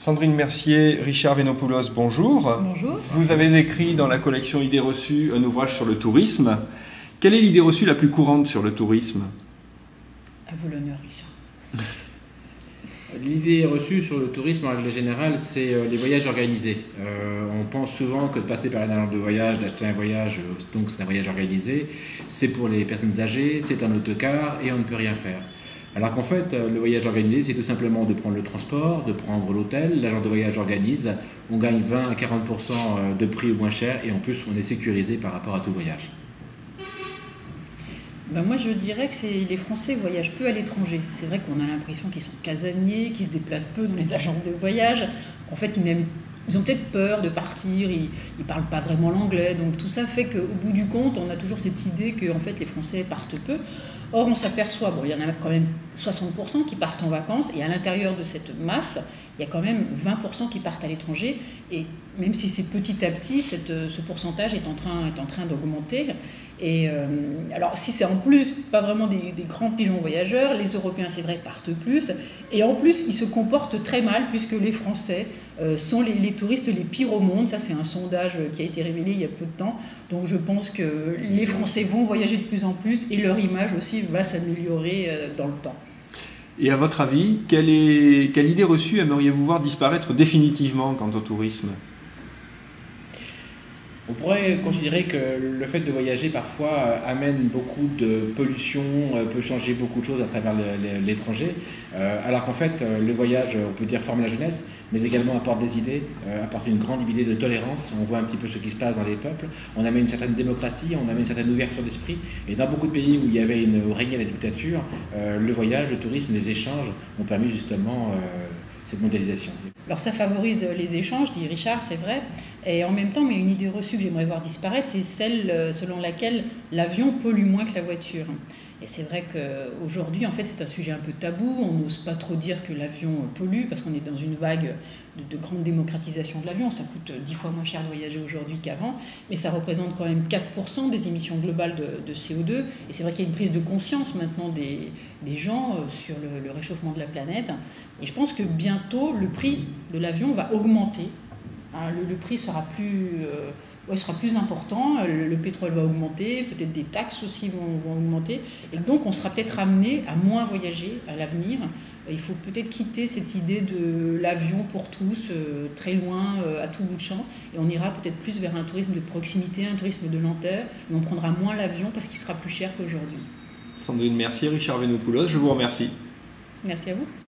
Sandrine Mercier, Richard Venopoulos, bonjour. Bonjour. Vous avez écrit dans la collection Idées reçues un ouvrage sur le tourisme. Quelle est l'idée reçue la plus courante sur le tourisme? À vous l'honneur, Richard. L'idée reçue sur le tourisme en règle générale, c'est les voyages organisés. On pense souvent que de passer par une agence de voyage, d'acheter un voyage, donc c'est un voyage organisé, c'est pour les personnes âgées, c'est un autocar et on ne peut rien faire. Alors qu'en fait, le voyage organisé, c'est tout simplement de prendre le transport, de prendre l'hôtel, l'agence de voyage organise, on gagne 20 à 40% de prix au moins cher et en plus on est sécurisé par rapport à tout voyage. Ben moi, je dirais que les Français voyagent peu à l'étranger. C'est vrai qu'on a l'impression qu'ils sont casaniers, qu'ils se déplacent peu dans les agences de voyage, qu'en fait, ils ont peut-être peur de partir, ils ne parlent pas vraiment l'anglais. Donc tout ça fait qu'au bout du compte, on a toujours cette idée que en fait, les Français partent peu. Or, on s'aperçoit, il y en a quand même 60% qui partent en vacances, et à l'intérieur de cette masse, il y a quand même 20% qui partent à l'étranger. Et même si c'est petit à petit, ce pourcentage est en train d'augmenter. Et alors, si c'est en plus pas vraiment des grands pigeons voyageurs, les Européens, c'est vrai, partent plus. Et en plus, ils se comportent très mal, puisque les Français sont les touristes les pires au monde. Ça, c'est un sondage qui a été révélé il y a peu de temps. Donc, je pense que les Français vont voyager de plus en plus, et leur image aussi va s'améliorer dans le temps. Et à votre avis, quelle idée reçue aimeriez-vous voir disparaître définitivement quant au tourisme? On pourrait considérer que le fait de voyager parfois amène beaucoup de pollution, peut changer beaucoup de choses à travers l'étranger, alors qu'en fait le voyage, on peut dire, forme la jeunesse, mais également apporte des idées, apporte une grande idée de tolérance. On voit un petit peu ce qui se passe dans les peuples, on amène une certaine démocratie, on amène une certaine ouverture d'esprit, et dans beaucoup de pays où où régnait la dictature, le voyage, le tourisme, les échanges ont permis justement cette mondialisation. Alors ça favorise les échanges, dit Richard, c'est vrai. Et en même temps, il y a une idée reçue que j'aimerais voir disparaître, c'est celle selon laquelle l'avion pollue moins que la voiture. Et c'est vrai qu'aujourd'hui, en fait, c'est un sujet un peu tabou. On n'ose pas trop dire que l'avion pollue parce qu'on est dans une vague de grande démocratisation de l'avion. Ça coûte 10 fois moins cher de voyager aujourd'hui qu'avant, mais ça représente quand même 4% des émissions globales de CO2. Et c'est vrai qu'il y a une prise de conscience maintenant des gens sur le réchauffement de la planète. Et je pense que bientôt, le prix de l'avion va augmenter. Le prix sera sera plus important, le pétrole va augmenter, peut-être des taxes aussi vont augmenter, et donc on sera peut-être amené à moins voyager à l'avenir. Il faut peut-être quitter cette idée de l'avion pour tous, très loin, à tout bout de champ, et on ira peut-être plus vers un tourisme de proximité, un tourisme de lenteur, et on prendra moins l'avion parce qu'il sera plus cher qu'aujourd'hui. Sandrine Mercier, Richard Venopoulos, je vous remercie. Merci à vous.